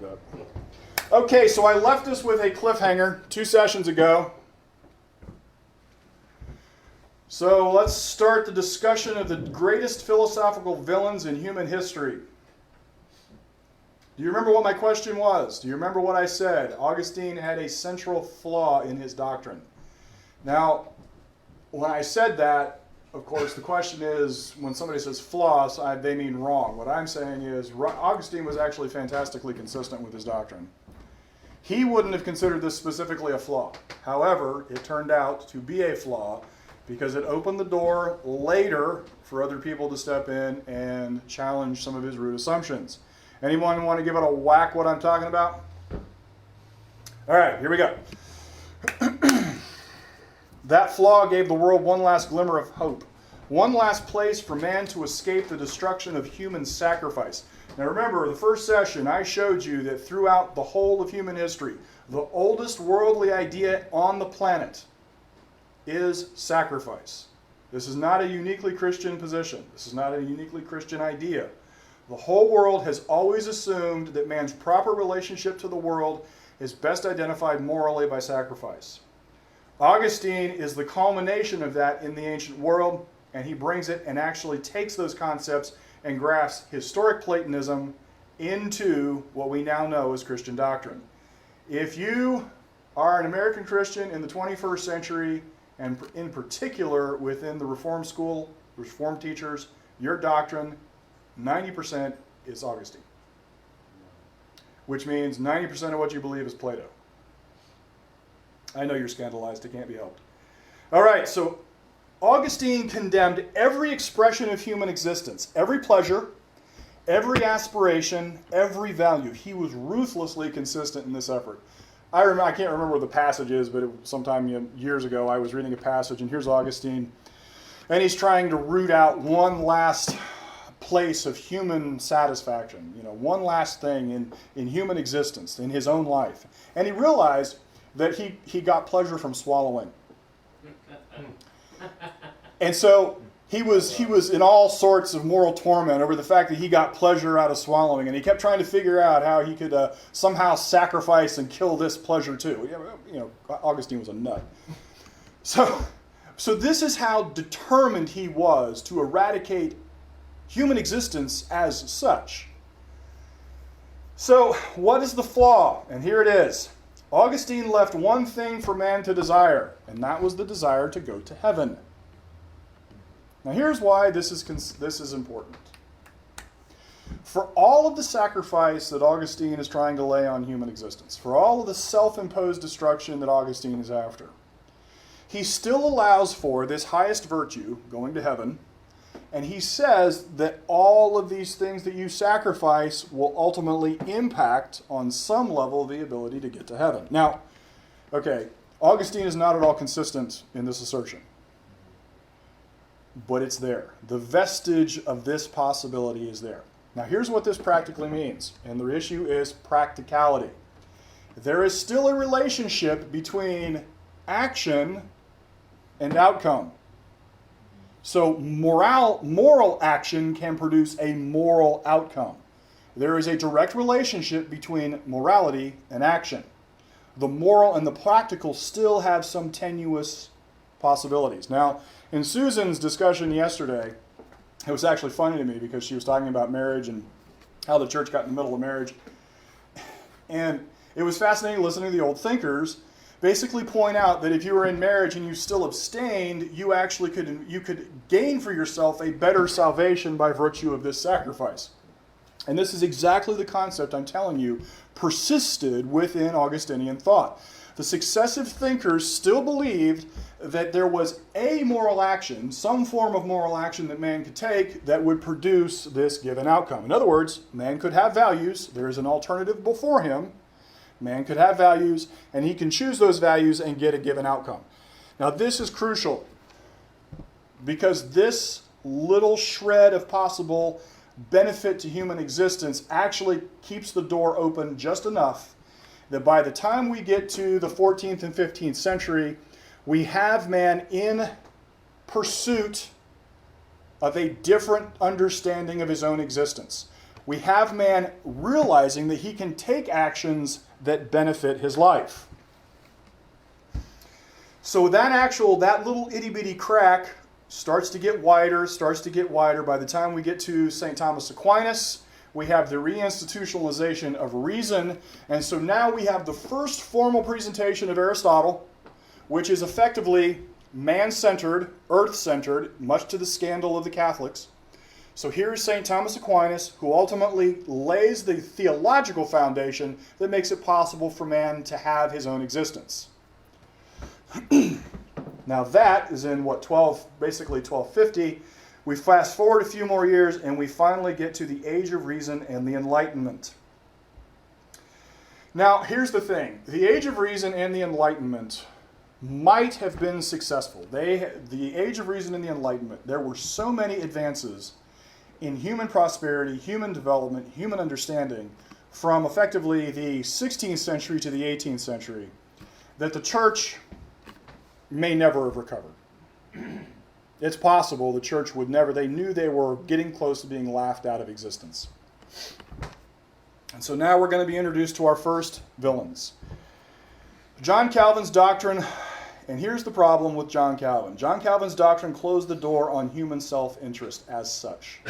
like that. Okay, so I left us with a cliffhanger 2 sessions ago. So let's start the discussion of the greatest philosophical villains in human history. Do you remember what my question was? Do you remember what I said? Augustine had a central flaw in his doctrine. Now, when I said that, of course, the question is, when somebody says flaws, they mean wrong. What I'm saying is, Augustine was actually fantastically consistent with his doctrine. He wouldn't have considered this specifically a flaw. However, it turned out to be a flaw because it opened the door later for other people to step in and challenge some of his root assumptions. Anyone want to give it a whack what I'm talking about? All right, here we go. That flaw gave the world one last glimmer of hope, one last place for man to escape the destruction of human sacrifice. Now remember, the first session I showed you that throughout the whole of human history, the oldest worldly idea on the planet is sacrifice. This is not a uniquely Christian position. This is not a uniquely Christian idea. The whole world has always assumed that man's proper relationship to the world is best identified morally by sacrifice. Augustine is the culmination of that in the ancient world, and he brings it and actually takes those concepts and grafts historic Platonism into what we now know as Christian doctrine. If you are an American Christian in the 21st century, and in particular within the Reform school, Reform teachers, your doctrine, 90% is Augustine. Which means 90% of what you believe is Plato. I know you're scandalized, it can't be helped. All right, so Augustine condemned every expression of human existence, every pleasure, every aspiration, every value. He was ruthlessly consistent in this effort. I can't remember what the passage is, but sometime years ago I was reading a passage, and here's Augustine, and he's trying to root out one last place of human satisfaction, one last thing in human existence, in his own life. And he realized that he got pleasure from swallowing. And so he was in all sorts of moral torment over the fact that he got pleasure out of swallowing, and he kept trying to figure out how he could somehow sacrifice and kill this pleasure too. Augustine was a nut. So this is how determined he was to eradicate human existence as such. So what is the flaw? And here it is. Augustine left one thing for man to desire, and that was the desire to go to heaven. Now here's why this is important. For all of the sacrifice that Augustine is trying to lay on human existence, for all of the self-imposed destruction that Augustine is after, he still allows for this highest virtue, going to heaven, and he says that all of these things that you sacrifice will ultimately impact on some level the ability to get to heaven. Now, okay, Augustine is not at all consistent in this assertion. But it's there. The vestige of this possibility is there. Now here's what this practically means, and the issue is practicality. There is still a relationship between action and outcome. So moral action can produce a moral outcome. There is a direct relationship between morality and action. The moral and the practical still have some tenuous possibilities. Now, in Susan's discussion yesterday, it was actually funny to me because she was talking about marriage and how the church got in the middle of marriage. And it was fascinating listening to the old thinkers basically point out that if you were in marriage and you still abstained, you could gain for yourself a better salvation by virtue of this sacrifice. And this is exactly the concept I'm telling you persisted within Augustinian thought. The successive thinkers still believed that there was a moral action, some form of moral action that man could take that would produce this given outcome. In other words, man could have values. There is an alternative before him. Man could have values, and he can choose those values and get a given outcome. Now, this is crucial because this little shred of possible benefit to human existence actually keeps the door open just enough that by the time we get to the 14th and 15th century, we have man in pursuit of a different understanding of his own existence. We have man realizing that he can take actions that benefit his life. So that little itty-bitty crack starts to get wider. By the time we get to St. Thomas Aquinas, we have the reinstitutionalization of reason. And so now we have the first formal presentation of Aristotle, which is effectively man-centered, earth-centered, much to the scandal of the Catholics. So here's St. Thomas Aquinas, who ultimately lays the theological foundation that makes it possible for man to have his own existence. Now that is in basically 1250. We fast forward a few more years and we finally get to the Age of Reason and the Enlightenment. Now here's the thing. The Age of Reason and the Enlightenment might have been successful. The Age of Reason and the Enlightenment, there were so many advances in human prosperity, human development, human understanding from effectively the 16th century to the 18th century that the church may never have recovered. It's possible the church would never. They knew they were getting close to being laughed out of existence. And so now we're going to be introduced to our first villains. John Calvin's doctrine, and here's the problem with John Calvin. John Calvin's doctrine closed the door on human self-interest as such.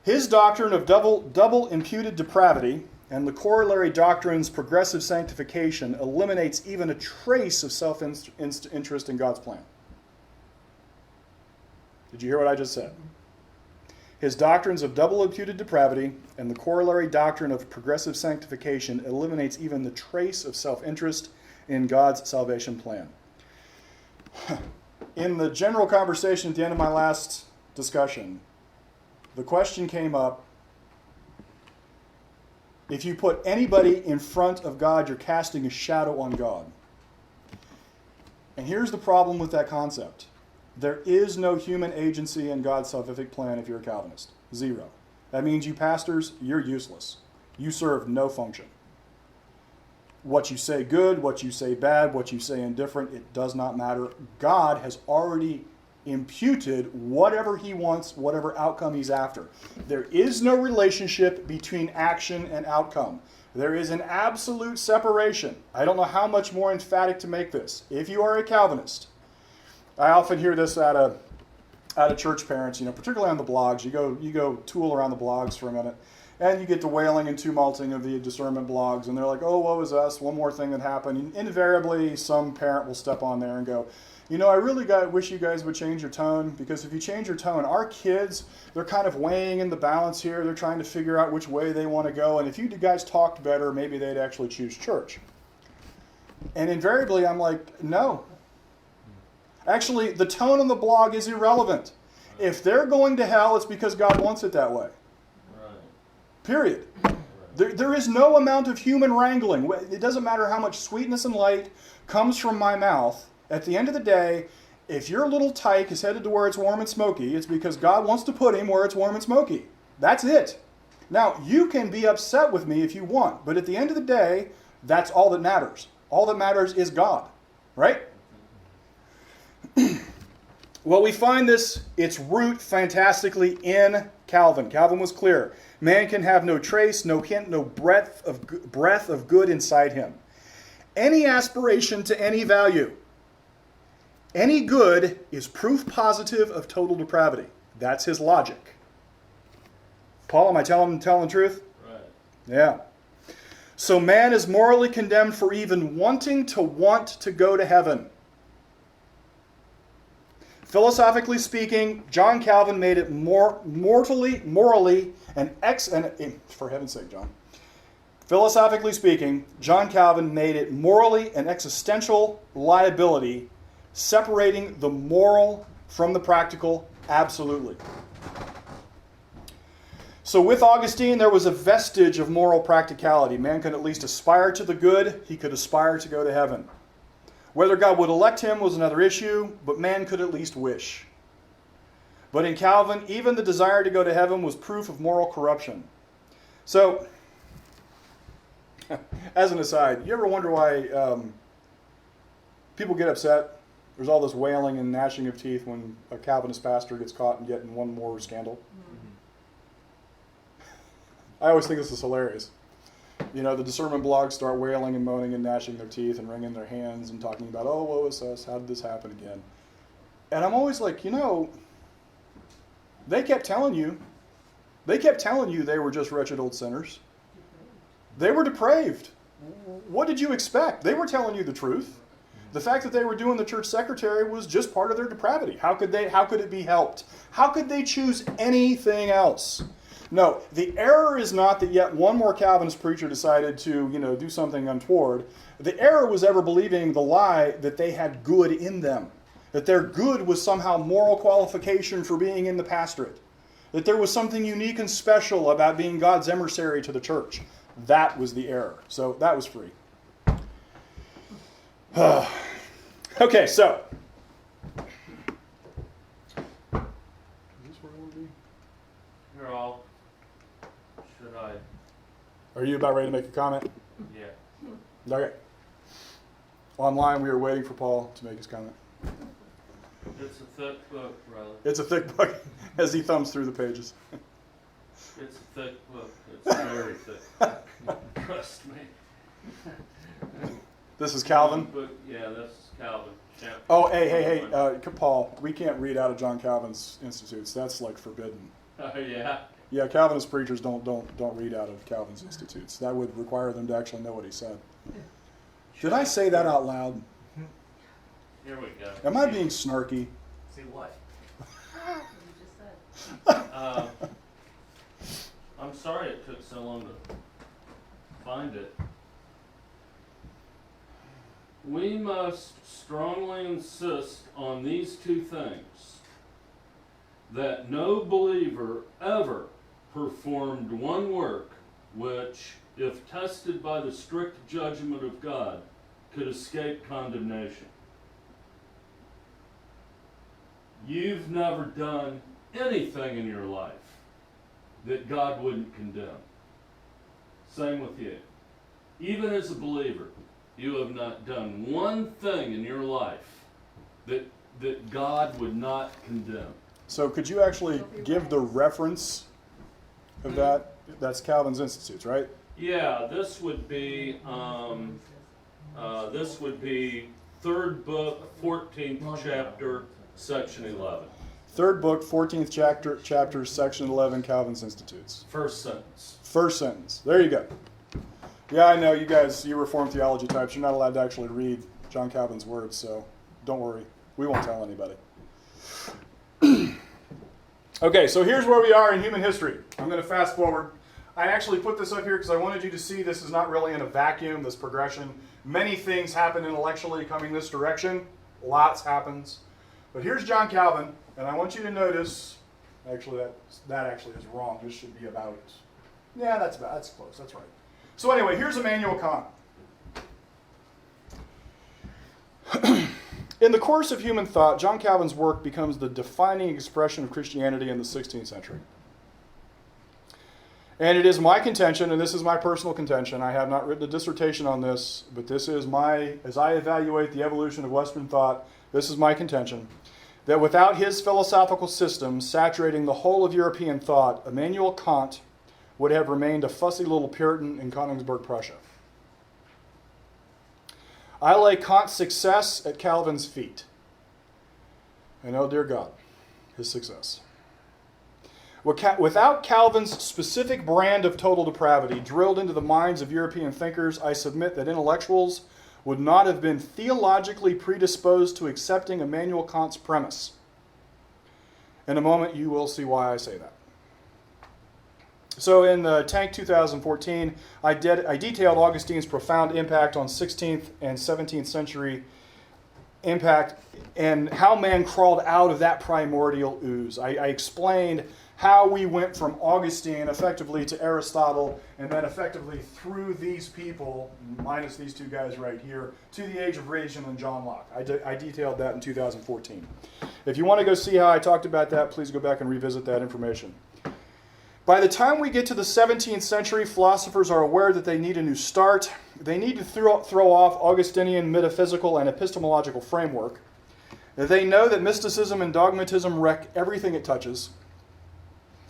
His doctrine of double imputed depravity and the corollary doctrine's progressive sanctification eliminates even a trace of self-interest in God's plan. Did you hear what I just said? His doctrines of double imputed depravity and the corollary doctrine of progressive sanctification eliminates even the trace of self-interest in God's salvation plan. In the general conversation at the end of my last discussion, the question came up, if you put anybody in front of God, you're casting a shadow on God. And here's the problem with that concept. There is no human agency in God's salvific plan if you're a Calvinist. Zero. That means you pastors, you're useless. You serve no function. What you say good, what you say bad, what you say indifferent, it does not matter. God has already imputed whatever he wants, whatever outcome he's after. There is no relationship between action and outcome. There is an absolute separation. I don't know how much more emphatic to make this. If you are a Calvinist, I often hear this out of church parents, particularly on the blogs. You go tool around the blogs for a minute, and you get the wailing and tumulting of the discernment blogs, and they're like, oh, woe is us, one more thing that happened. And invariably, some parent will step on there and go, I really wish you guys would change your tone, because if you change your tone, our kids, they're kind of weighing in the balance here. They're trying to figure out which way they want to go, and if you guys talked better, maybe they'd actually choose church. And invariably, I'm like, no. Actually, the tone on the blog is irrelevant. If they're going to hell, it's because God wants it that way. Right. Period. Right. There is no amount of human wrangling. It doesn't matter how much sweetness and light comes from my mouth. At the end of the day, if your little tyke is headed to where it's warm and smoky, it's because God wants to put him where it's warm and smoky. That's it. Now, you can be upset with me if you want, but at the end of the day, that's all that matters. All that matters is God, right? Well, we find its root fantastically in Calvin. Calvin was clear. Man can have no trace, no hint, no breath of good inside him. Any aspiration to any value, any good is proof positive of total depravity. That's his logic. Paul, am I telling the truth? Right. Yeah. So man is morally condemned for even wanting to want to go to heaven. Philosophically speaking, John Calvin made it morally, and for heaven's sake, John. Philosophically speaking, John Calvin made it morally an existential liability, separating the moral from the practical, absolutely. So with Augustine, there was a vestige of moral practicality. Man could at least aspire to the good. He could aspire to go to heaven. Whether God would elect him was another issue, but man could at least wish. But in Calvin, even the desire to go to heaven was proof of moral corruption. So, as an aside, you ever wonder why people get upset? There's all this wailing and gnashing of teeth when a Calvinist pastor gets caught and getting one more scandal. I always think this is hilarious. You know, the discernment blogs start wailing and moaning and gnashing their teeth and wringing their hands and talking about, oh, woe is us, how did this happen again? And I'm always like, you know, they kept telling you they were just wretched old sinners. They were depraved. What did you expect? They were telling you the truth. The fact that they were doing the church secretary was just part of their depravity. How could it be helped? How could they choose anything else? No, the error is not that yet one more Calvinist preacher decided to, do something untoward. The error was ever believing the lie that they had good in them, that their good was somehow moral qualification for being in the pastorate, that there was something unique and special about being God's emissary to the church. That was the error. So that was free. Okay, so. Is this where I want to be? You're all. Should I? Are you about ready to make a comment? Yeah. Okay. Online, we were waiting for Paul to make his comment. It's a thick book, Riley. It's a thick book as he thumbs through the pages. It's a thick book. It's very thick. Trust me. This is Calvin? But yeah, this is Calvin. Yeah. Oh, hey, Paul, we can't read out of John Calvin's Institutes. That's like forbidden. Oh, yeah? Yeah, Calvinist preachers don't read out of Calvin's Institutes. That would require them to actually know what he said. Did I say that out loud? Here we go. Am I being snarky? See what? I'm sorry it took so long to find it. We must strongly insist on these two things: that no believer ever performed one work which, if tested by the strict judgment of God, could escape condemnation. You've never done anything in your life that God wouldn't condemn. Same with you. Even as a believer, you have not done one thing in your life that God would not condemn. So could you actually give the reference of that? That's Calvin's Institutes, right? Yeah, this would be third book, 14th chapter, section 11. Third book, 14th chapter, section 11, Calvin's Institutes. First sentence. First sentence. There you go. Yeah, I know, you guys, you Reformed theology types, you're not allowed to actually read John Calvin's words, so don't worry. We won't tell anybody. Okay, so here's where we are in human history. I'm going to fast forward. I actually put this up here because I wanted you to see this is not really in a vacuum, this progression. Many things happen intellectually coming this direction. Lots happens. But here's John Calvin, and I want you to notice, actually that actually is wrong. This should be about, yeah, that's close, that's right. So anyway, here's Immanuel Kant. In the course of human thought, John Calvin's work becomes the defining expression of Christianity in the 16th century. And it is my contention, and this is my personal contention, I have not written a dissertation on this, but this is as I evaluate the evolution of Western thought, this is my contention, that without his philosophical system saturating the whole of European thought, Immanuel Kant would have remained a fussy little Puritan in Königsberg, Prussia. I lay Kant's success at Calvin's feet. And oh dear God, his success. Without Calvin's specific brand of total depravity drilled into the minds of European thinkers, I submit that intellectuals would not have been theologically predisposed to accepting Immanuel Kant's premise. In a moment, you will see why I say that. So in the TANC 2014, I detailed Augustine's profound impact on 16th and 17th century impact and how man crawled out of that primordial ooze. I explained how we went from Augustine effectively to Aristotle and then effectively through these people, minus these two guys right here, to the age of reason and John Locke. I detailed that in 2014. If you want to go see how I talked about that, please go back and revisit that information. By the time we get to the 17th century, philosophers are aware that they need a new start. They need to throw off Augustinian metaphysical and epistemological framework. They know that mysticism and dogmatism wreck everything it touches.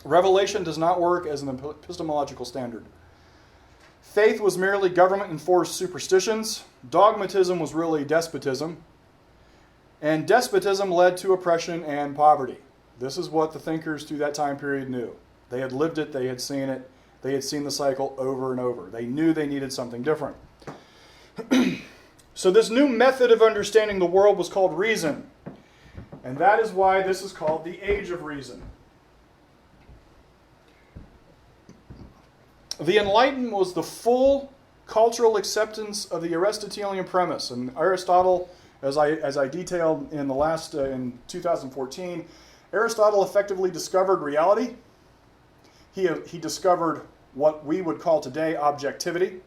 Revelation does not work as an epistemological standard. Faith was merely government-enforced superstitions. Dogmatism was really despotism. And despotism led to oppression and poverty. This is what the thinkers through that time period knew. They had lived it, they had seen it, they had seen the cycle over and over. They knew they needed something different. So this new method of understanding the world was called reason. And that is why this is called the Age of Reason. The Enlightenment was the full cultural acceptance of the Aristotelian premise. And Aristotle, as I detailed in the last in 2014, Aristotle effectively discovered reality. He discovered what we would call today objectivity.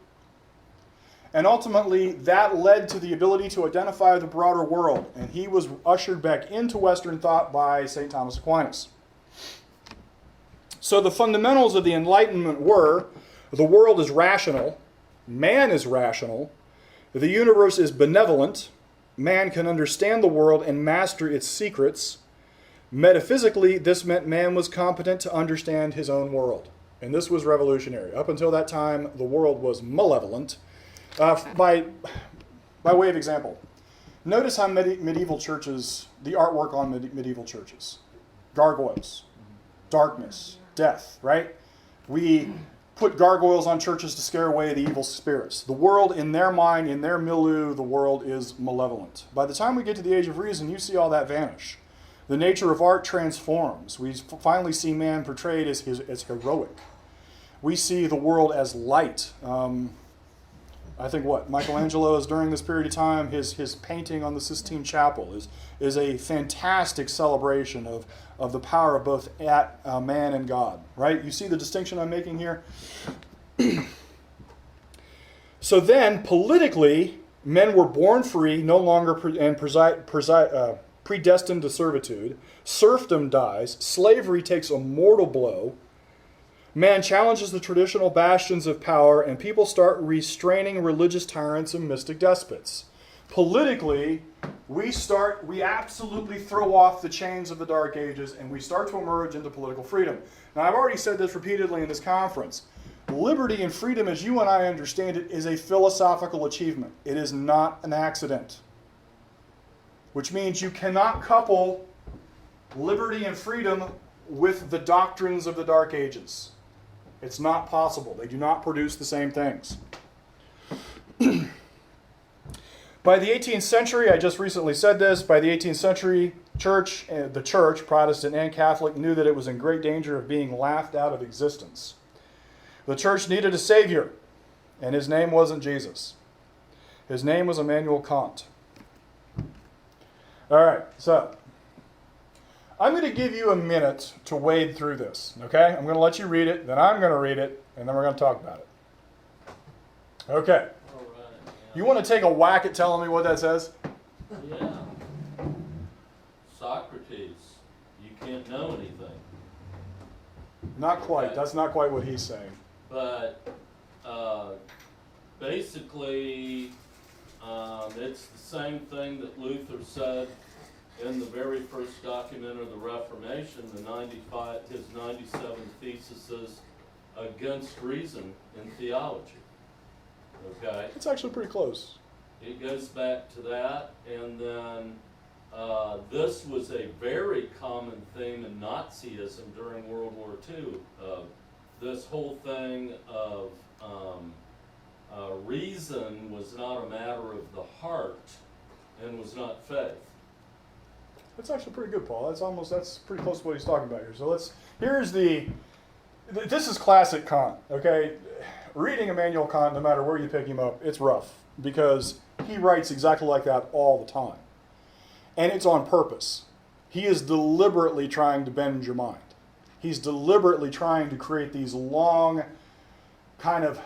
And ultimately, that led to the ability to identify the broader world. And he was ushered back into Western thought by St. Thomas Aquinas. So the fundamentals of the Enlightenment were, the world is rational, man is rational, the universe is benevolent, man can understand the world and master its secrets. Metaphysically, this meant man was competent to understand his own world. And this was revolutionary. Up until that time, the world was malevolent. By way of example, notice how medieval churches, the artwork on medieval churches. Gargoyles, darkness, death, right? We put gargoyles on churches to scare away the evil spirits. The world, in their mind, in their milieu, the world is malevolent. By the time we get to the Age of Reason, you see all that vanish. The nature of art transforms. We finally see man portrayed as heroic. We see the world as light. I think Michelangelo is during this period of time, his painting on the Sistine Chapel is a fantastic celebration of the power of both man and God, right? You see the distinction I'm making here? So then, politically, men were born free, no longer predestined to servitude. Serfdom dies. Slavery takes a mortal blow. Man challenges the traditional bastions of power, and people start restraining religious tyrants and mystic despots. Politically, we absolutely throw off the chains of the Dark Ages, and we start to emerge into political freedom. Now, I've already said this repeatedly in this conference. Liberty and freedom, as you and I understand it, is a philosophical achievement. It is not an accident. Which means you cannot couple liberty and freedom with the doctrines of the Dark Ages. It's not possible. They do not produce the same things. By the 18th century, I just recently said this, by the 18th century, the church, Protestant and Catholic, knew that it was in great danger of being laughed out of existence. The church needed a savior, and his name wasn't Jesus. His name was Immanuel Kant. All right, so I'm going to give you a minute to wade through this, okay? I'm going to let you read it, then I'm going to read it, and then we're going to talk about it. Okay. All right, yeah. You want to take a whack at telling me what that says? Yeah. Socrates, you can't know anything. Not quite. Okay. That's not quite what he's saying. But basically, it's the same thing that Luther said in the very first document of the Reformation, his 97 theses against reason in theology. Okay? It's actually pretty close. It goes back to that, and then this was a very common theme in Nazism during World War II. This whole thing of reason was not a matter of the heart and was not faith. That's actually pretty good, Paul. That's pretty close to what he's talking about here. So this is classic Kant, okay? Reading Immanuel Kant, no matter where you pick him up, it's rough because he writes exactly like that all the time. And it's on purpose. He is deliberately trying to bend your mind. He's deliberately trying to create these long, kind of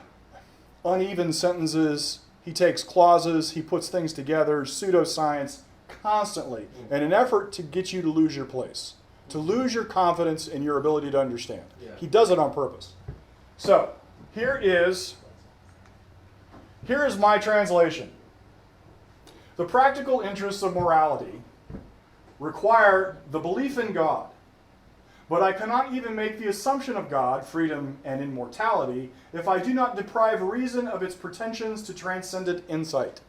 uneven sentences. He takes clauses, he puts things together, pseudoscience, constantly, in an effort to get you to lose your place, to lose your confidence in your ability to understand. Yeah. He does it on purpose. So, here is my translation. The practical interests of morality require the belief in God, But I cannot even make the assumption of God, freedom, and immortality if I do not deprive reason of its pretensions to transcendent insight.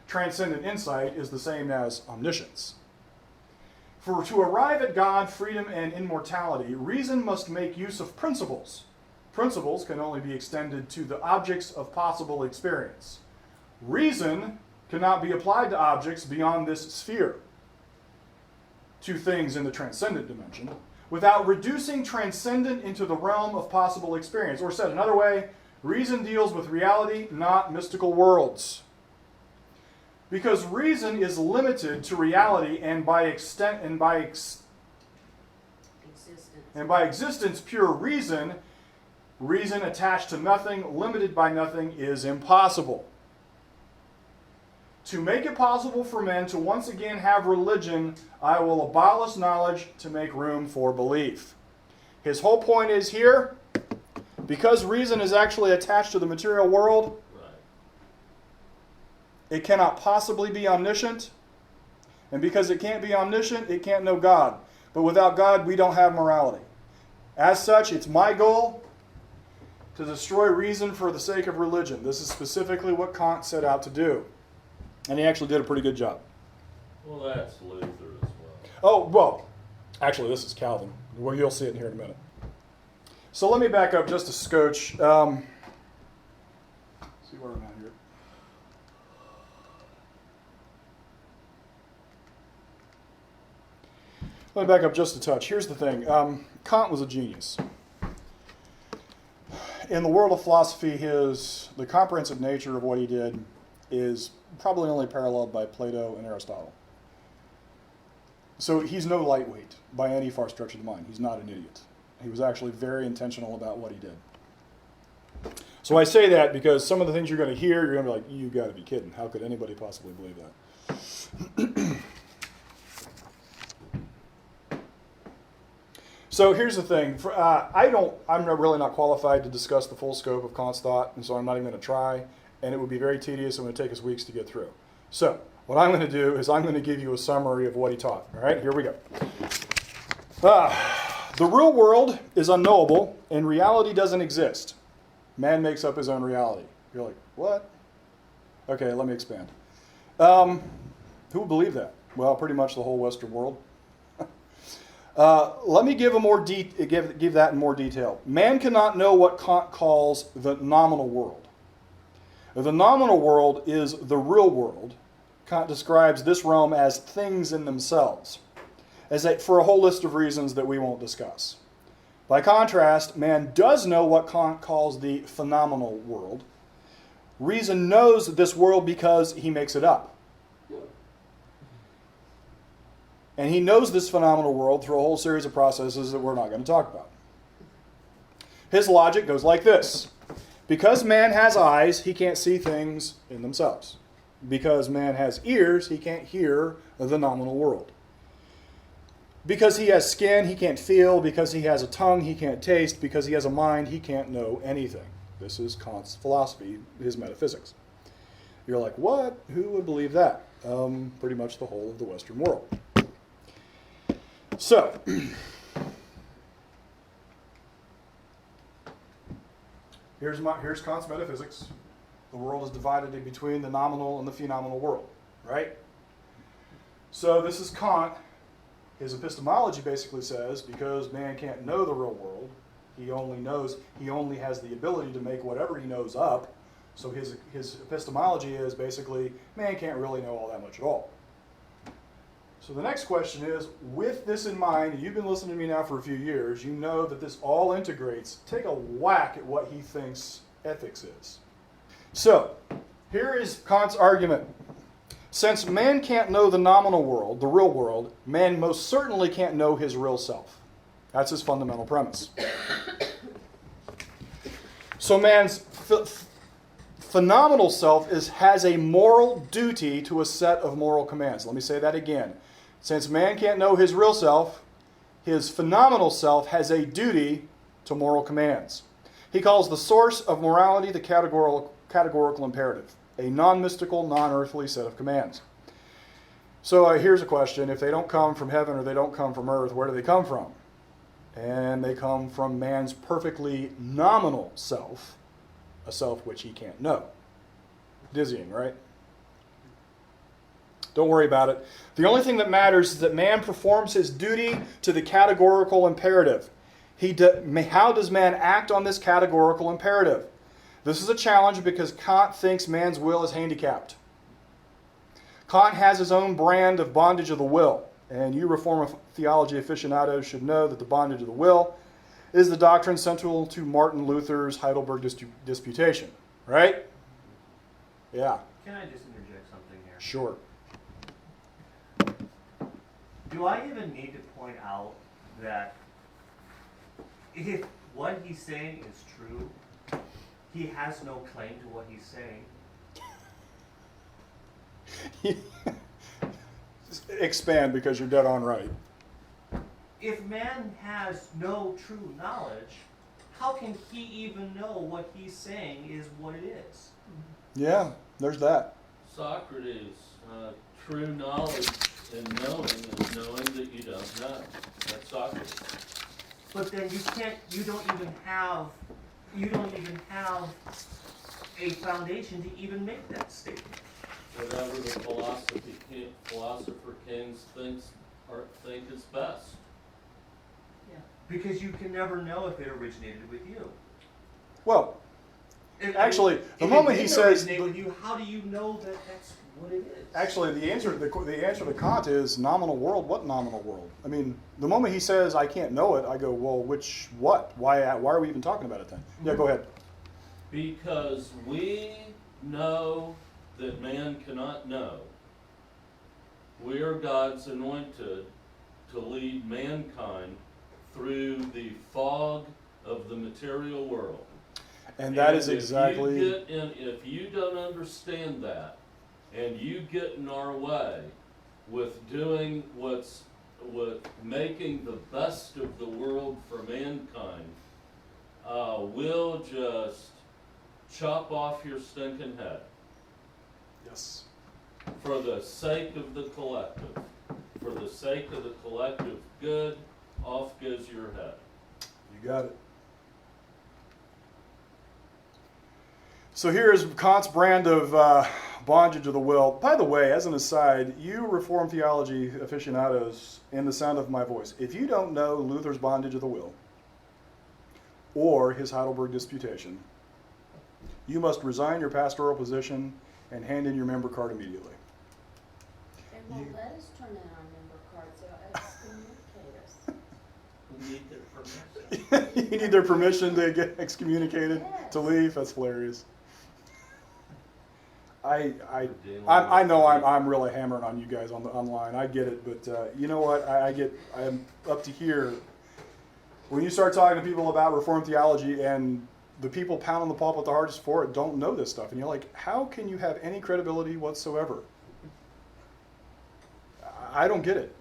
Transcendent insight is the same as omniscience. For to arrive at God, freedom, and immortality, reason must make use of principles. Principles can only be extended to the objects of possible experience. Reason cannot be applied to objects beyond this sphere, to things in the transcendent dimension, without reducing transcendent into the realm of possible experience. Or said another way, reason deals with reality, not mystical worlds. Because reason is limited to reality, and by existence, pure reason, reason attached to nothing, limited by nothing, is impossible. To make it possible for men to once again have religion, I will abolish knowledge to make room for belief. His whole point is here, because reason is actually attached to the material world, it cannot possibly be omniscient. And because it can't be omniscient, it can't know God. But without God, we don't have morality. As such, it's my goal to destroy reason for the sake of religion. This is specifically what Kant set out to do. And he actually did a pretty good job. Well, that's Luther as well. Oh, well, actually, this is Calvin. Well, you'll see it in here in a minute. So let me back up just a scotch. See where I'm at here. Let me back up just a touch. Here's the thing. Kant was a genius. In the world of philosophy, the comprehensive nature of what he did is probably only paralleled by Plato and Aristotle. So he's no lightweight by any far stretch of the mind. He's not an idiot. He was actually very intentional about what he did. So I say that because some of the things you're going to hear, you're going to be like, you got to be kidding. How could anybody possibly believe that? So here's the thing. I'm really not qualified to discuss the full scope of Kant's thought, and so I'm not even going to try. And it would be very tedious and it would take us weeks to get through. So what I'm going to do is I'm going to give you a summary of what he taught. All right, here we go. The real world is unknowable, and reality doesn't exist. Man makes up his own reality. You're like, what? Okay, let me expand. Who would believe that? Well, pretty much the whole Western world. Let me give that in more detail. Man cannot know what Kant calls the nominal world. The nominal world is the real world. Kant describes this realm as things in themselves, for a whole list of reasons that we won't discuss. By contrast, man does know what Kant calls the phenomenal world. Reason knows this world because he makes it up. And he knows this phenomenal world through a whole series of processes that we're not going to talk about. His logic goes like this. Because man has eyes, he can't see things in themselves. Because man has ears, he can't hear the nominal world. Because he has skin, he can't feel. Because he has a tongue, he can't taste. Because he has a mind, he can't know anything. This is Kant's philosophy, his metaphysics. You're like, what? Who would believe that? Pretty much the whole of the Western world. So, here's Kant's metaphysics. The world is divided in between the nominal and the phenomenal world, right? So this is Kant. His epistemology basically says because man can't know the real world, he only has the ability to make whatever he knows up. So his epistemology is basically man can't really know all that much at all. So the next question is, with this in mind, you've been listening to me now for a few years, you know that this all integrates. Take a whack at what he thinks ethics is. So, here is Kant's argument. Since man can't know the nominal world, the real world, man most certainly can't know his real self. That's his fundamental premise. So man's phenomenal self has a moral duty to a set of moral commands. Let me say that again. Since man can't know his real self, his phenomenal self has a duty to moral commands. He calls the source of morality the categorical imperative, a non-mystical, non-earthly set of commands. So here's a question. If they don't come from heaven or they don't come from earth, where do they come from? And they come from man's perfectly nominal self, a self which he can't know. Dizzying, right? Don't worry about it. The only thing that matters is that man performs his duty to the categorical imperative. How does man act on this categorical imperative? This is a challenge because Kant thinks man's will is handicapped. Kant has his own brand of bondage of the will. And you Reformed theology aficionados should know that the bondage of the will is the doctrine central to Martin Luther's Heidelberg Disputation. Right? Yeah. Can I just interject something here? Sure. Do I even need to point out that if what he's saying is true, he has no claim to what he's saying? Expand, because you're dead on right. If man has no true knowledge, how can he even know what he's saying is what it is? Yeah, there's that. Socrates, true knowledge and knowing is knowing that you don't know. That's Socrates. But then you don't even have a foundation to even make that statement. Whatever the philosopher kings think is best. Yeah. Because you can never know if it originated with you. Well, actually, the moment he says, originate with you, how do you know that that's what it is? actually, the answer to Kant is nominal world. What nominal world? I mean, the moment he says I can't know it, I go, well, what? Why are we even talking about it then? Yeah, go ahead. Because we know that man cannot know. We are God's anointed to lead mankind through the fog of the material world. And that is exactly. If you don't understand that, and you get in our way with doing with making the best of the world for mankind, we'll just chop off your stinking head. Yes. For the sake of the collective. For the sake of the collective good, off goes your head. You got it. So here's Kant's brand of bondage of the will. By the way, as an aside, you Reformed theology aficionados in the sound of my voice, if you don't know Luther's bondage of the will or his Heidelberg Disputation, you must resign your pastoral position and hand in your member card immediately. They won't let us turn in our member cards. They'll excommunicate us. We need their permission. You need their permission to get excommunicated to leave. That's hilarious. I know I'm really hammering on you guys online. I get it, but you know what? I'm up to here. When you start talking to people about Reformed theology and the people pounding the pulpit the hardest for it don't know this stuff, and you're like, how can you have any credibility whatsoever? I don't get it.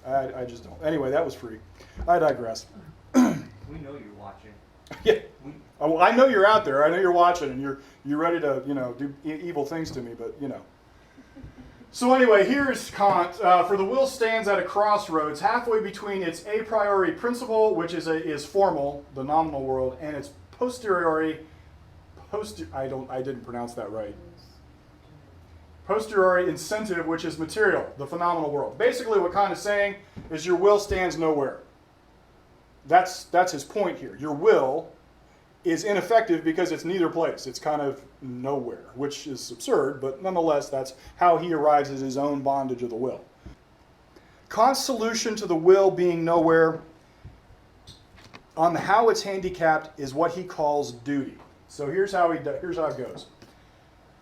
I just don't. Anyway, that was free. I digress. We know you're watching. Yeah. Well, I know you're out there. I know you're watching, and you're ready to do evil things to me. But So anyway, here's Kant. For the will stands at a crossroads, halfway between its a priori principle, which is formal, the nominal world, and its posteriori. I didn't pronounce that right. Posteriori incentive, which is material, the phenomenal world. Basically, what Kant is saying is your will stands nowhere. That's his point here. Your will is ineffective because it's neither place. It's kind of nowhere, which is absurd, but nonetheless, that's how he arrives at his own bondage of the will. Kant's solution to the will being nowhere on how it's handicapped is what he calls duty. So here's how it goes.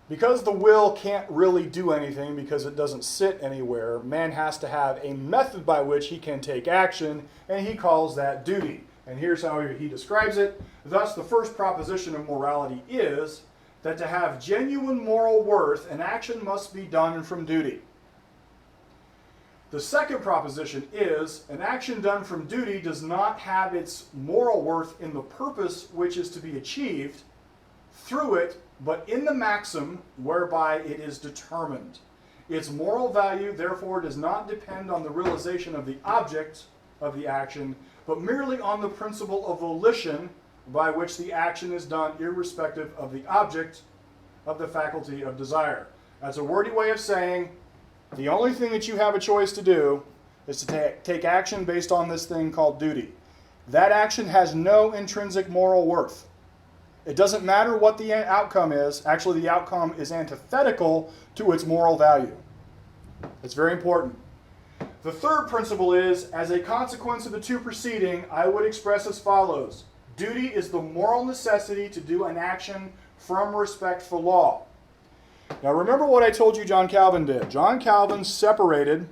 Because the will can't really do anything because it doesn't sit anywhere, man has to have a method by which he can take action, and he calls that duty. And here's how he describes it. Thus, the first proposition of morality is that to have genuine moral worth, an action must be done from duty. The second proposition is an action done from duty does not have its moral worth in the purpose which is to be achieved through it, but in the maxim whereby it is determined. Its moral value, therefore, does not depend on the realization of the object of the action, but merely on the principle of volition by which the action is done irrespective of the object of the faculty of desire. That's a wordy way of saying the only thing that you have a choice to do is to take action based on this thing called duty. That action has no intrinsic moral worth. It doesn't matter what the outcome is. Actually, the outcome is antithetical to its moral value. It's very important. The third principle is, as a consequence of the two preceding, I would express as follows. Duty is the moral necessity to do an action from respect for law. Now remember what I told you John Calvin did. John Calvin separated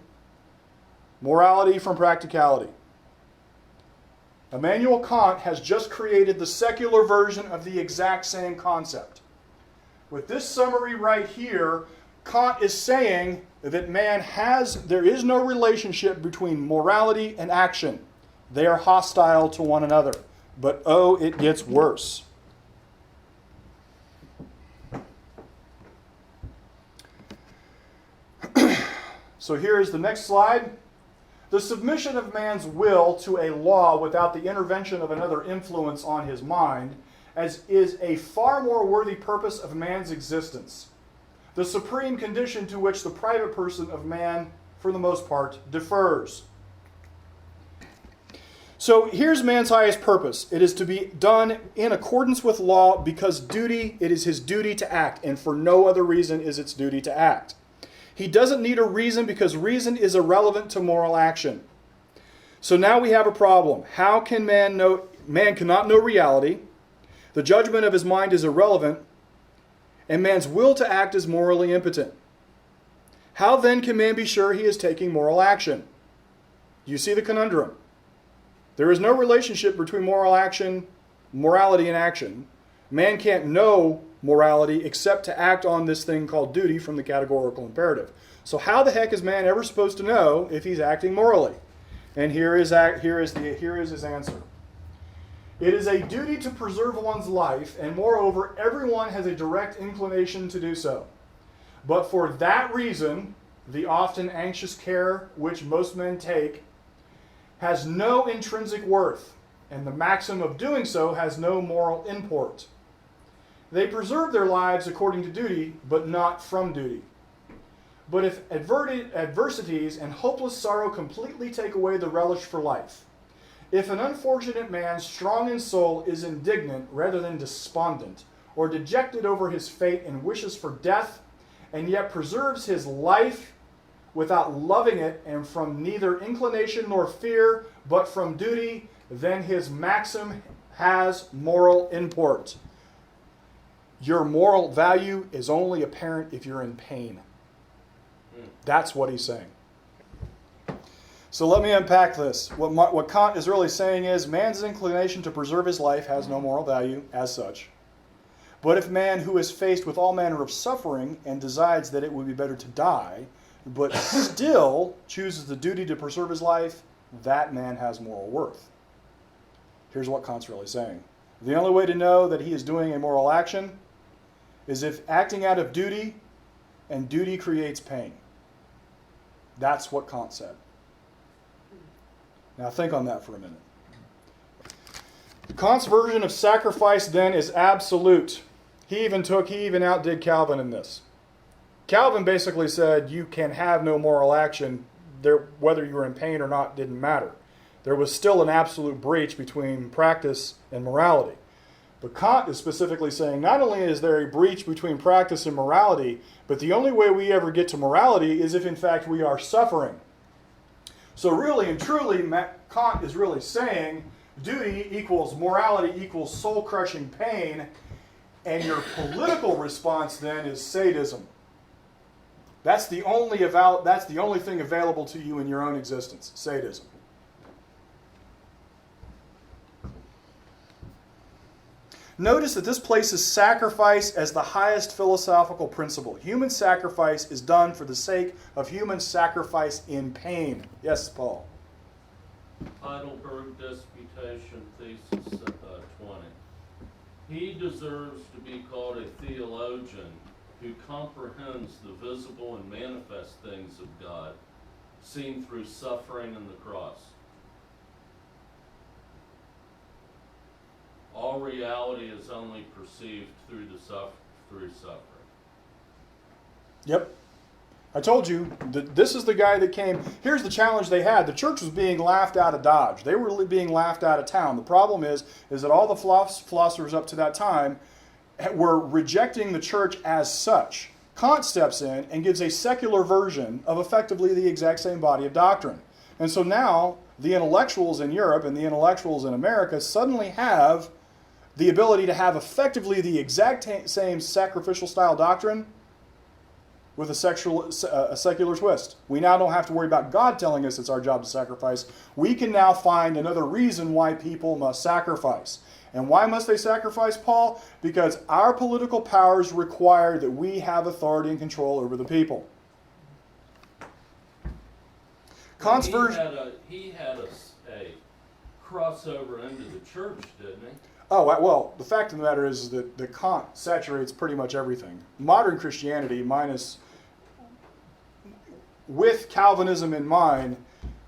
morality from practicality. Immanuel Kant has just created the secular version of the exact same concept. With this summary right here, Kant is saying that there is no relationship between morality and action. They are hostile to one another. But oh, it gets worse. So here's the next slide. The submission of man's will to a law without the intervention of another influence on his mind is a far more worthy purpose of man's existence, the supreme condition to which the private person of man, for the most part, defers. So here's man's highest purpose. It is to be done in accordance with law because it is his duty to act, and for no other reason is its duty to act. He doesn't need a reason because reason is irrelevant to moral action. So now we have a problem. How can man cannot know reality, the judgment of his mind is irrelevant, and man's will to act is morally impotent. How then can man be sure he is taking moral action? You see the conundrum. There is no relationship between morality and action. Man can't know morality except to act on this thing called duty from the categorical imperative. So how the heck is man ever supposed to know if he's acting morally? And here is his answer. It is a duty to preserve one's life, and moreover, everyone has a direct inclination to do so. But for that reason, the often anxious care which most men take has no intrinsic worth, and the maxim of doing so has no moral import. They preserve their lives according to duty, but not from duty. But if adversities and hopeless sorrow completely take away the relish for life, if an unfortunate man strong in soul is indignant rather than despondent, or dejected over his fate and wishes for death, and yet preserves his life without loving it and from neither inclination nor fear, but from duty, then his maxim has moral import. Your moral value is only apparent if you're in pain. That's what he's saying. So let me unpack this. What Kant is really saying is man's inclination to preserve his life has no moral value as such. But if man who is faced with all manner of suffering and decides that it would be better to die, but still chooses the duty to preserve his life, that man has moral worth. Here's what Kant's really saying. The only way to know that he is doing a moral action is if acting out of duty, and duty creates pain. That's what Kant said. Now think on that for a minute. Kant's version of sacrifice then is absolute. He even outdid Calvin in this. Calvin basically said you can have no moral action, whether you were in pain or not didn't matter. There was still an absolute breach between practice and morality. But Kant is specifically saying not only is there a breach between practice and morality, but the only way we ever get to morality is if in fact we are suffering. So really and truly, Kant is really saying duty equals morality equals soul-crushing pain, and your political response then is sadism. That's the only thing available to you in your own existence, sadism. Notice that this places sacrifice as the highest philosophical principle. Human sacrifice is done for the sake of human sacrifice in pain. Yes, Paul? Heidelberg Disputation Thesis 20. He deserves to be called a theologian who comprehends the visible and manifest things of God, seen through suffering and the cross. all reality is only perceived through through suffering. Yep. I told you, this is the guy that came. Here's the challenge they had. The church was being laughed out of Dodge. They were being laughed out of town. The problem is that all the philosophers up to that time were rejecting the church as such. Kant steps in and gives a secular version of effectively the exact same body of doctrine. And so now the intellectuals in Europe and the intellectuals in America suddenly have the ability to have effectively the exact same sacrificial style doctrine with a secular twist. We now don't have to worry about God telling us it's our job to sacrifice. We can now find another reason why people must sacrifice. And why must they sacrifice, Paul? Because our political powers require that we have authority and control over the people. Kant's version. He had a crossover into the church, didn't he? Oh, well, the fact of the matter is that Kant saturates pretty much everything. Modern Christianity, with Calvinism in mind,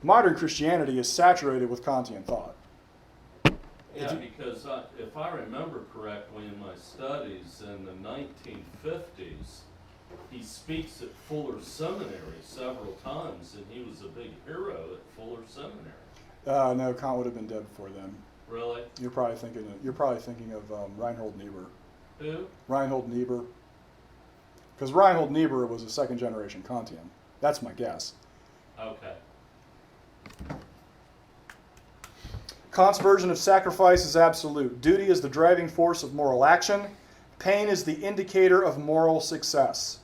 modern Christianity is saturated with Kantian thought. Yeah, because if I remember correctly in my studies in the 1950s, he speaks at Fuller Seminary several times, and he was a big hero at Fuller Seminary. No, Kant would have been dead before then. Really? You're probably thinking of Reinhold Niebuhr. Who? Reinhold Niebuhr. Because Reinhold Niebuhr was a second generation Kantian. That's my guess. Okay. Kant's version of sacrifice is absolute. Duty is the driving force of moral action. Pain is the indicator of moral success.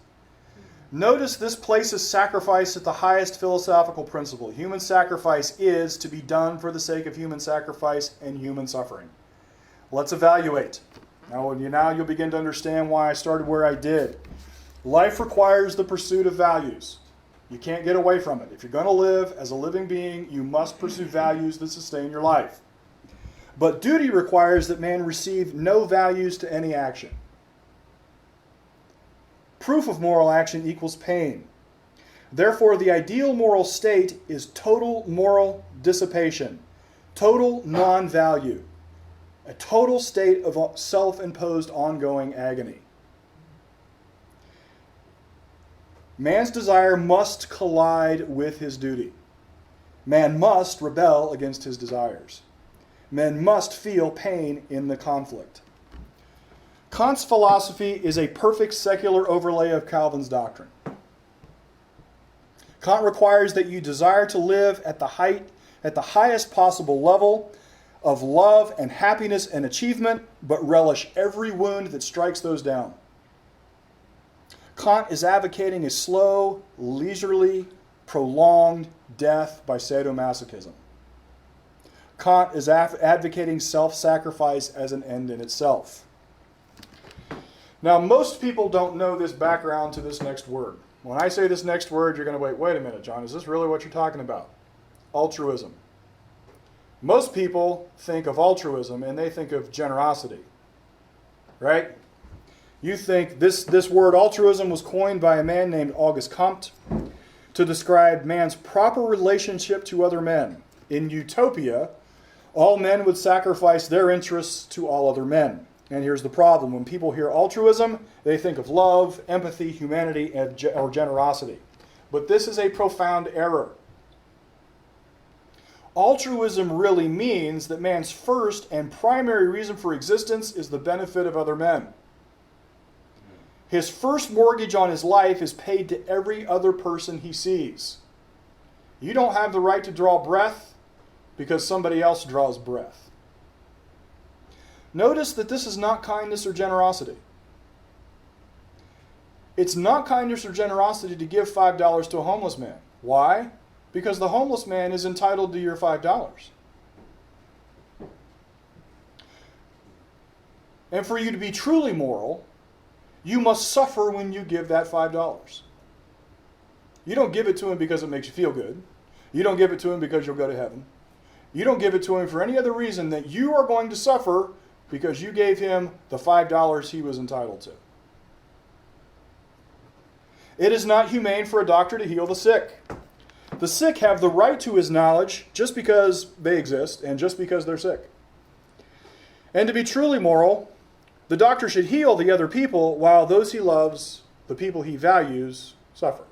Notice this places sacrifice at the highest philosophical principle. Human sacrifice is to be done for the sake of human sacrifice and human suffering. Let's evaluate. Now you'll begin to understand why I started where I did. Life requires the pursuit of values. You can't get away from it. If you're going to live as a living being, you must pursue values that sustain your life. But duty requires that man receive no values to any action. Proof of moral action equals pain. Therefore, the ideal moral state is total moral dissipation, total non-value, a total state of self-imposed ongoing agony. Man's desire must collide with his duty. Man must rebel against his desires. Men must feel pain in the conflict. Kant's philosophy is a perfect secular overlay of Calvin's doctrine. Kant requires that you desire to live at the highest possible level of love and happiness and achievement, but relish every wound that strikes those down. Kant is advocating a slow, leisurely, prolonged death by sadomasochism. Kant is advocating self-sacrifice as an end in itself. Now, most people don't know this background to this next word. When I say this next word, you're going to wait a minute, John, is this really what you're talking about? Altruism. Most people think of altruism and they think of generosity, right? You think this word altruism was coined by a man named Auguste Comte to describe man's proper relationship to other men. In utopia, all men would sacrifice their interests to all other men. And here's the problem. When people hear altruism, they think of love, empathy, humanity, or generosity. But this is a profound error. Altruism really means that man's first and primary reason for existence is the benefit of other men. His first mortgage on his life is paid to every other person he sees. You don't have the right to draw breath because somebody else draws breath. Notice that this is not kindness or generosity. It's not kindness or generosity to give $5 to a homeless man. Why? Because the homeless man is entitled to your $5. And for you to be truly moral, you must suffer when you give that $5. You don't give it to him because it makes you feel good. You don't give it to him because you'll go to heaven. You don't give it to him for any other reason that you are going to suffer because you gave him the $5 he was entitled to. It is not humane for a doctor to heal the sick. The sick have the right to his knowledge just because they exist and just because they're sick. And to be truly moral, the doctor should heal the other people while those he loves, the people he values, suffer.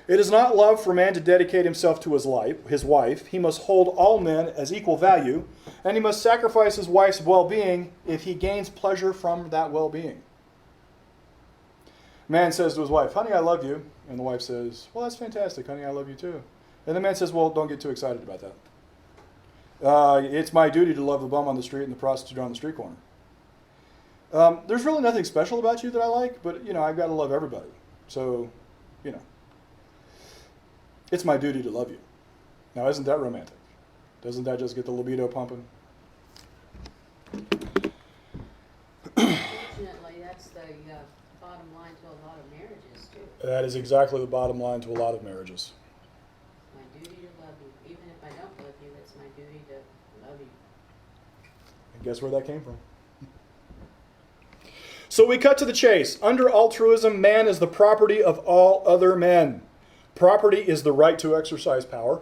It is not love for man to dedicate himself to his wife. He must hold all men as equal value, and he must sacrifice his wife's well-being if he gains pleasure from that well-being. Man says to his wife, honey, I love you. And the wife says, well, that's fantastic, honey, I love you too. And the man says, well, don't get too excited about that. It's my duty to love the bum on the street and the prostitute on the street corner. There's really nothing special about you that I like, but, I've got to love everybody. So, it's my duty to love you. Now, isn't that romantic? Doesn't that just get the libido pumping? Unfortunately, that's the bottom line to a lot of marriages, too. That is exactly the bottom line to a lot of marriages. It's my duty to love you. Even if I don't love you, it's my duty to love you. And guess where that came from? So we cut to the chase. Under altruism, man is the property of all other men. Property is the right to exercise power,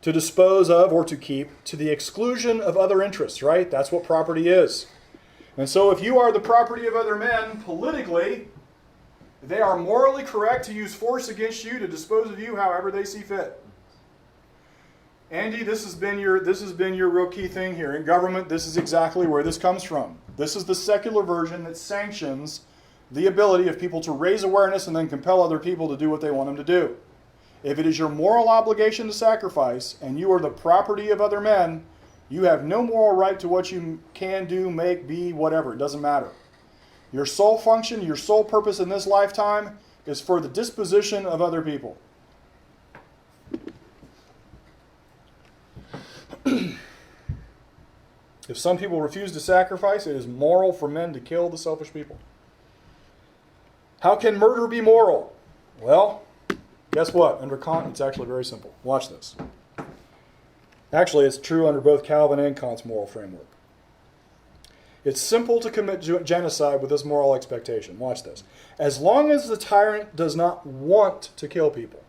to dispose of or to keep, to the exclusion of other interests, right? That's what property is. And so if you are the property of other men, politically, they are morally correct to use force against you to dispose of you however they see fit. Andy, this has been your real key thing here. In government, this is exactly where this comes from. This is the secular version that sanctions the ability of people to raise awareness and then compel other people to do what they want them to do. If it is your moral obligation to sacrifice and you are the property of other men, you have no moral right to what you can do, make, be, whatever. It doesn't matter. Your sole function, your sole purpose in this lifetime is for the disposition of other people. If some people refuse to sacrifice, it is moral for men to kill the selfish people. How can murder be moral? Well, guess what? Under Kant, it's actually very simple. Watch this. Actually, it's true under both Calvin and Kant's moral framework. It's simple to commit genocide with this moral expectation. Watch this. As long as the tyrant does not want to kill people,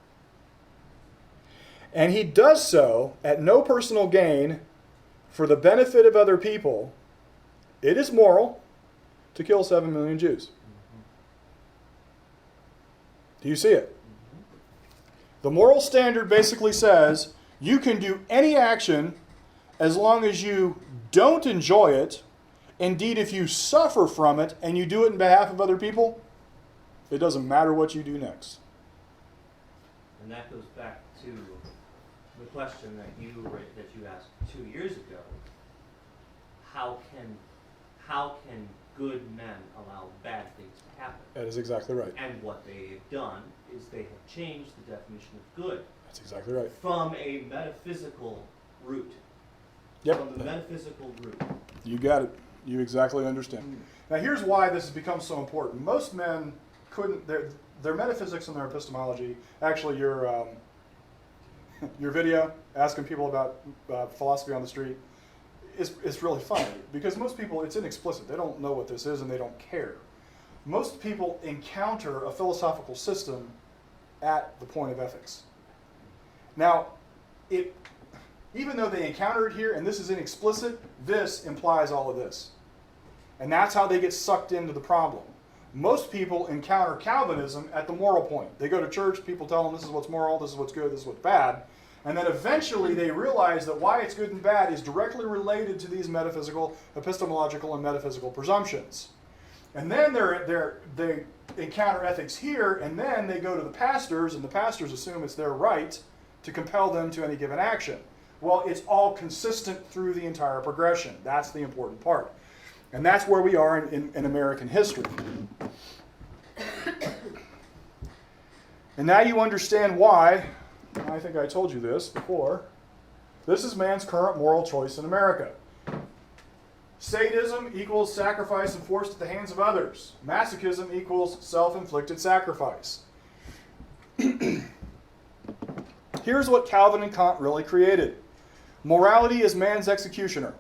and he does so at no personal gain for the benefit of other people, it is moral to kill 7 million Jews. Do you see it? The moral standard basically says you can do any action as long as you don't enjoy it. Indeed, if you suffer from it and you do it in behalf of other people, it doesn't matter what you do next. And that goes back to the question that you asked 2 years ago. How can good men allow bad things to happen? That is exactly right. And what they have done is they have changed the definition of good. That's exactly right. From a metaphysical root. Yep. From the metaphysical root. You got it. You exactly understand. Now here's why this has become so important. Most men couldn't, their metaphysics and their epistemology, actually your video asking people about philosophy on the street is really funny because most people, it's inexplicit. They don't know what this is and they don't care. Most people encounter a philosophical system at the point of ethics. Now, even though they encounter it here, and this is inexplicit, this implies all of this. And that's how they get sucked into the problem. Most people encounter Calvinism at the moral point. They go to church, people tell them this is what's moral, this is what's good, this is what's bad. And then eventually they realize that why it's good and bad is directly related to these metaphysical, epistemological, and metaphysical presumptions. And then they encounter ethics here, and then they go to the pastors, and the pastors assume it's their right to compel them to any given action. Well, it's all consistent through the entire progression. That's the important part. And that's where we are in American history. And now you understand why, I think I told you this before, this is man's current moral choice in America. Sadism equals sacrifice enforced at the hands of others. Masochism equals self-inflicted sacrifice. Here's what Calvin and Kant really created. Morality is man's executioner.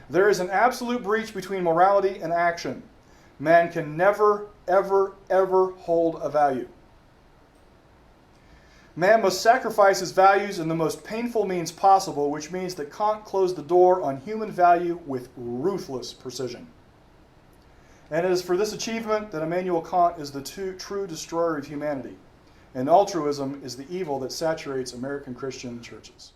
There is an absolute breach between morality and action. Man can never, ever, ever hold a value. Man must sacrifice his values in the most painful means possible, which means that Kant closed the door on human value with ruthless precision. And it is for this achievement that Immanuel Kant is the true destroyer of humanity, and altruism is the evil that saturates American Christian churches.